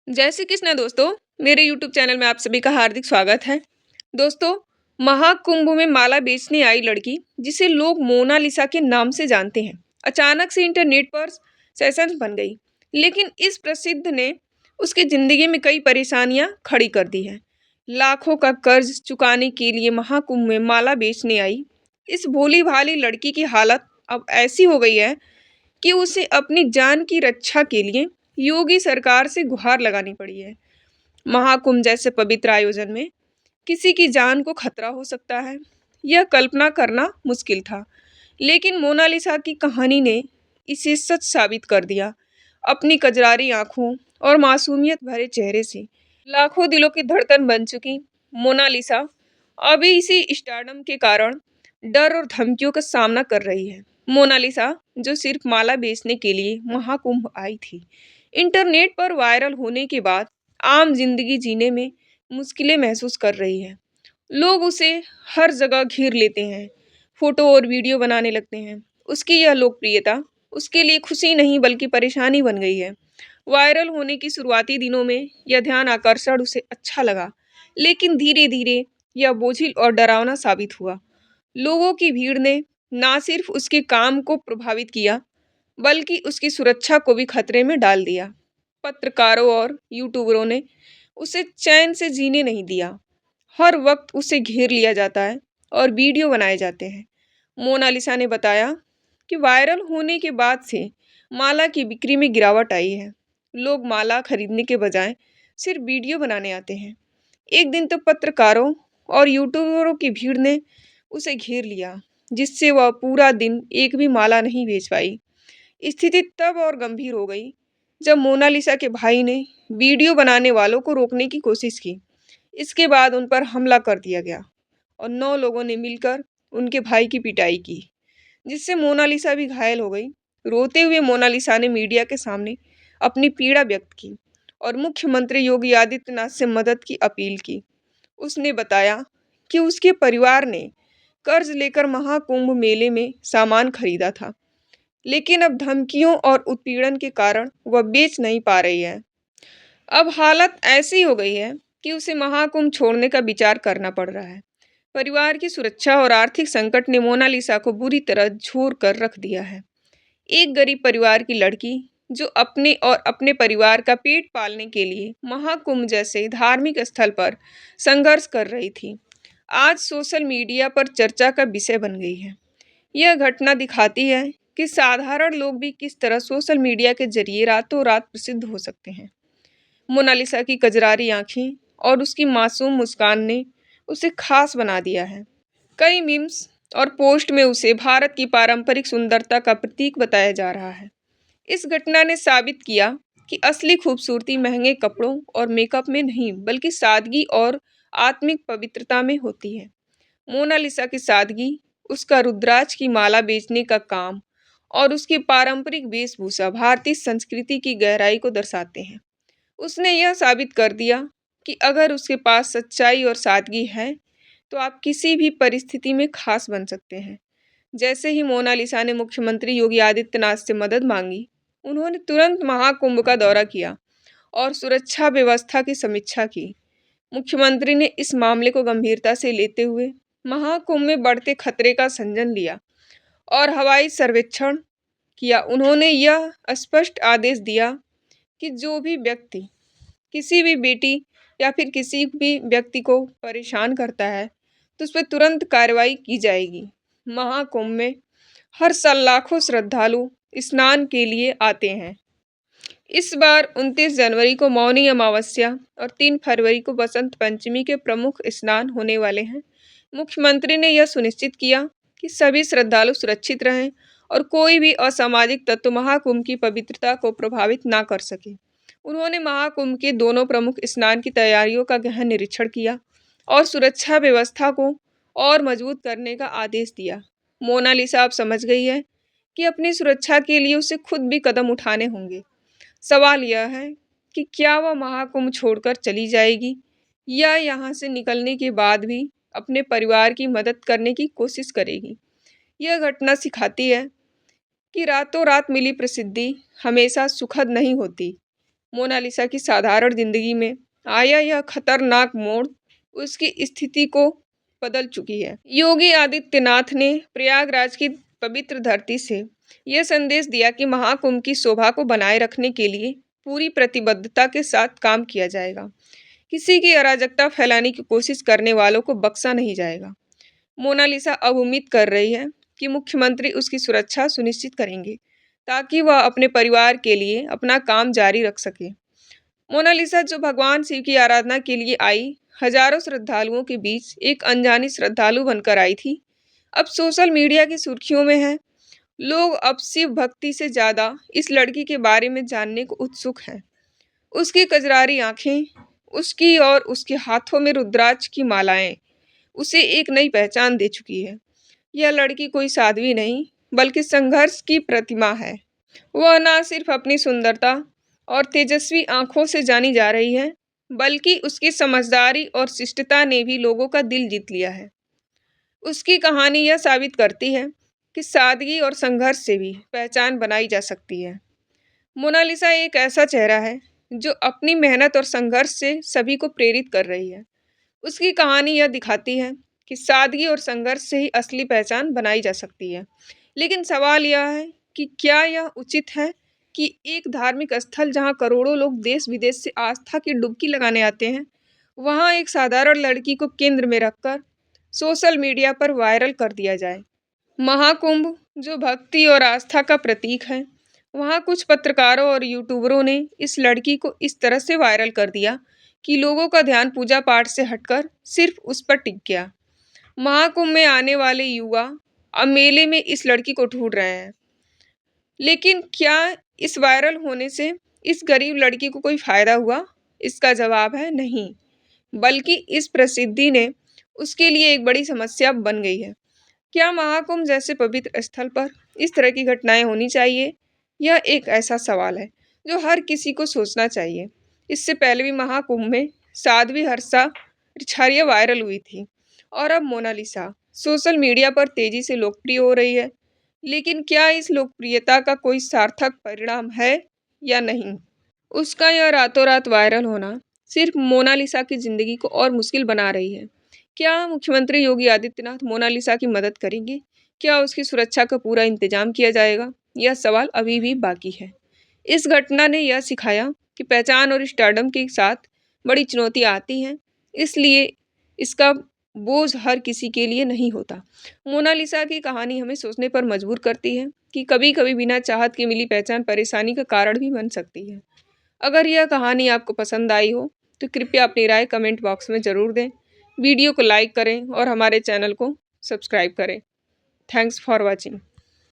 जय श्री कृष्ण दोस्तों। मेरे यूट्यूब चैनल में आप सभी का हार्दिक स्वागत है। दोस्तों, महाकुंभ में माला बेचने आई लड़की जिसे लोग मोनालिसा के नाम से जानते हैं, अचानक से इंटरनेट पर सेंसेशन बन गई। लेकिन इस प्रसिद्ध ने उसकी जिंदगी में कई परेशानियां खड़ी कर दी हैं। लाखों का कर्ज चुकाने के लिए महाकुंभ में माला बेचने आई इस भोली भाली लड़की की हालत अब ऐसी हो गई है कि उसे अपनी जान की रक्षा के लिए योगी सरकार से गुहार लगानी पड़ी है। महाकुंभ जैसे पवित्र आयोजन में किसी की जान को खतरा हो सकता है, यह कल्पना करना मुश्किल था। लेकिन मोनालिसा की कहानी ने इसे सच साबित कर दिया। अपनी कजरारी आंखों और मासूमियत भरे चेहरे से लाखों दिलों की धड़कन बन चुकी मोनालिसा अभी इसी स्टारडम के कारण डर और धमकियों का सामना कर रही है। मोनालिसा, जो सिर्फ माला बेचने के लिए महाकुंभ आई थी, इंटरनेट पर वायरल होने के बाद आम जिंदगी जीने में मुश्किलें महसूस कर रही है। लोग उसे हर जगह घेर लेते हैं, फोटो और वीडियो बनाने लगते हैं। उसकी यह लोकप्रियता उसके लिए खुशी नहीं बल्कि परेशानी बन गई है। वायरल होने की शुरुआती दिनों में यह ध्यान आकर्षण उसे अच्छा लगा, लेकिन धीरे धीरे यह बोझिल और डरावना साबित हुआ। लोगों की भीड़ ने ना सिर्फ उसके काम को प्रभावित किया, बल्कि उसकी सुरक्षा को भी खतरे में डाल दिया। पत्रकारों और यूट्यूबरों ने उसे चैन से जीने नहीं दिया। हर वक्त उसे घेर लिया जाता है और वीडियो बनाए जाते हैं। मोनालिसा ने बताया कि वायरल होने के बाद से माला की बिक्री में गिरावट आई है। लोग माला खरीदने के बजाय सिर्फ वीडियो बनाने आते हैं। एक दिन तो पत्रकारों और यूट्यूबरों की भीड़ ने उसे घेर लिया, जिससे वह पूरा दिन एक भी माला नहीं बेच पाई। स्थिति तब और गंभीर हो गई जब मोनालिसा के भाई ने वीडियो बनाने वालों को रोकने की कोशिश की। इसके बाद उन पर हमला कर दिया गया और 9 लोगों ने मिलकर उनके भाई की पिटाई की, जिससे मोनालिसा भी घायल हो गई। रोते हुए मोनालिसा ने मीडिया के सामने अपनी पीड़ा व्यक्त की और मुख्यमंत्री योगी आदित्यनाथ से मदद की अपील की। उसने बताया कि उसके परिवार ने कर्ज लेकर महाकुंभ मेले में सामान खरीदा था, लेकिन अब धमकियों और उत्पीड़न के कारण वह बेच नहीं पा रही है। अब हालत ऐसी हो गई है कि उसे महाकुंभ छोड़ने का विचार करना पड़ रहा है। परिवार की सुरक्षा और आर्थिक संकट ने मोनालिसा को बुरी तरह झूर कर रख दिया है। एक गरीब परिवार की लड़की जो अपने और अपने परिवार का पेट पालने के लिए महाकुंभ जैसे धार्मिक स्थल पर संघर्ष कर रही थी, आज सोशल मीडिया पर चर्चा का विषय बन गई है। यह घटना दिखाती है कि साधारण लोग भी किस तरह सोशल मीडिया के जरिए रातों रात प्रसिद्ध हो सकते हैं। मोनालिसा की कजरारी आंखें और उसकी मासूम मुस्कान ने उसे खास बना दिया है। कई मीम्स और पोस्ट में उसे भारत की पारंपरिक सुंदरता का प्रतीक बताया जा रहा है। इस घटना ने साबित किया कि असली खूबसूरती महंगे कपड़ों और मेकअप में नहीं, बल्कि सादगी और आत्मिक पवित्रता में होती है। मोनालिसा की सादगी, उसका रुद्राक्ष की माला बेचने का काम और उसकी पारंपरिक वेशभूषा भारतीय संस्कृति की गहराई को दर्शाते हैं। उसने यह साबित कर दिया कि अगर उसके पास सच्चाई और सादगी है, तो आप किसी भी परिस्थिति में खास बन सकते हैं। जैसे ही मोनालिसा ने मुख्यमंत्री योगी आदित्यनाथ से मदद मांगी, उन्होंने तुरंत महाकुंभ का दौरा किया और सुरक्षा व्यवस्था की समीक्षा की। मुख्यमंत्री ने इस मामले को गंभीरता से लेते हुए महाकुंभ में बढ़ते खतरे का संज्ञान लिया और हवाई सर्वेक्षण किया। उन्होंने यह स्पष्ट आदेश दिया कि जो भी व्यक्ति किसी भी बेटी या फिर किसी भी व्यक्ति को परेशान करता है, तो उस पर तुरंत कार्रवाई की जाएगी। महाकुंभ में हर साल लाखों श्रद्धालु स्नान के लिए आते हैं। इस बार 29 जनवरी को मौनी अमावस्या और 3 फरवरी को बसंत पंचमी के प्रमुख स्नान होने वाले हैं। मुख्यमंत्री ने यह सुनिश्चित किया कि सभी श्रद्धालु सुरक्षित रहें और कोई भी असामाजिक तत्व महाकुंभ की पवित्रता को प्रभावित ना कर सके। उन्होंने महाकुंभ के दोनों प्रमुख स्नान की तैयारियों का गहन निरीक्षण किया और सुरक्षा व्यवस्था को और मजबूत करने का आदेश दिया। मोनालिसा अब समझ गई है कि अपनी सुरक्षा के लिए उसे खुद भी कदम उठाने होंगे। सवाल यह है कि क्या वह महाकुंभ छोड़कर चली जाएगी या यहाँ से निकलने के बाद भी अपने परिवार की मदद करने की कोशिश करेगी। यह घटना सिखाती है कि रातों रात मिली प्रसिद्धि हमेशा सुखद नहीं होती। मोनालिसा की साधारण जिंदगी में आया यह खतरनाक मोड़ उसकी स्थिति को बदल चुकी है। योगी आदित्यनाथ ने प्रयागराज की पवित्र धरती से यह संदेश दिया कि महाकुंभ की शोभा को बनाए रखने के लिए पूरी प्रतिबद्धता के साथ काम किया जाएगा। किसी की अराजकता फैलाने की कोशिश करने वालों को बख्शा नहीं जाएगा। मोनालिसा अब उम्मीद कर रही है कि मुख्यमंत्री उसकी सुरक्षा सुनिश्चित करेंगे ताकि वह अपने परिवार के लिए अपना काम जारी रख सके। मोनालिसा जो भगवान शिव की आराधना के लिए आई, हजारों श्रद्धालुओं के बीच एक अनजानी श्रद्धालु बनकर आई थी, अब सोशल मीडिया की सुर्खियों में है। लोग अब शिव भक्ति से ज्यादा इस लड़की के बारे में जानने को उत्सुक हैं। उसकी कजरारी आंखें, उसकी और उसके हाथों में रुद्राक्ष की मालाएं उसे एक नई पहचान दे चुकी है। यह लड़की कोई साध्वी नहीं, बल्कि संघर्ष की प्रतिमा है। वह न सिर्फ अपनी सुंदरता और तेजस्वी आंखों से जानी जा रही है, बल्कि उसकी समझदारी और शिष्टता ने भी लोगों का दिल जीत लिया है। उसकी कहानी यह साबित करती है कि सादगी और संघर्ष से भी पहचान बनाई जा सकती है। मोनालिसा एक ऐसा चेहरा है जो अपनी मेहनत और संघर्ष से सभी को प्रेरित कर रही है। उसकी कहानी यह दिखाती है कि सादगी और संघर्ष से ही असली पहचान बनाई जा सकती है। लेकिन सवाल यह है कि क्या यह उचित है कि एक धार्मिक स्थल जहां करोड़ों लोग देश विदेश से आस्था की डुबकी लगाने आते हैं, वहां एक साधारण लड़की को केंद्र में रखकर सोशल मीडिया पर वायरल कर दिया जाए। महाकुंभ जो भक्ति और आस्था का प्रतीक है, वहां कुछ पत्रकारों और यूट्यूबरों ने इस लड़की को इस तरह से वायरल कर दिया कि लोगों का ध्यान पूजा पाठ से हटकर सिर्फ उस पर टिक गया। महाकुंभ में आने वाले युवा अब मेले में इस लड़की को ढूंढ रहे हैं। लेकिन क्या इस वायरल होने से इस गरीब लड़की को कोई फायदा हुआ? इसका जवाब है नहीं, बल्कि इस प्रसिद्धि ने उसके लिए एक बड़ी समस्या बन गई है। क्या महाकुंभ जैसे पवित्र स्थल पर इस तरह की घटनाएं होनी चाहिए? यह एक ऐसा सवाल है जो हर किसी को सोचना चाहिए। इससे पहले भी महाकुंभ में साध्वी हर्षा रिछारिया वायरल हुई थी और अब मोनालिसा सोशल मीडिया पर तेजी से लोकप्रिय हो रही है। लेकिन क्या इस लोकप्रियता का कोई सार्थक परिणाम है या नहीं? उसका यह रातों रात वायरल होना सिर्फ मोनालिसा की जिंदगी को और मुश्किल बना रही है। क्या मुख्यमंत्री योगी आदित्यनाथ मोनालिसा की मदद करेंगे? क्या उसकी सुरक्षा का पूरा इंतजाम किया जाएगा? यह सवाल अभी भी बाकी है। इस घटना ने यह सिखाया कि पहचान और स्टारडम के साथ बड़ी चुनौतियां आती हैं, इसलिए इसका बोझ हर किसी के लिए नहीं होता। मोनालिसा की कहानी हमें सोचने पर मजबूर करती है कि कभी-कभी बिना चाहत के मिली पहचान परेशानी का कारण भी बन सकती है। अगर यह कहानी आपको पसंद आई हो, तो कृपया अपनी राय कमेंट बॉक्स में ज़रूर दें। वीडियो को लाइक करें और हमारे चैनल को सब्सक्राइब करें। Thanks for watching.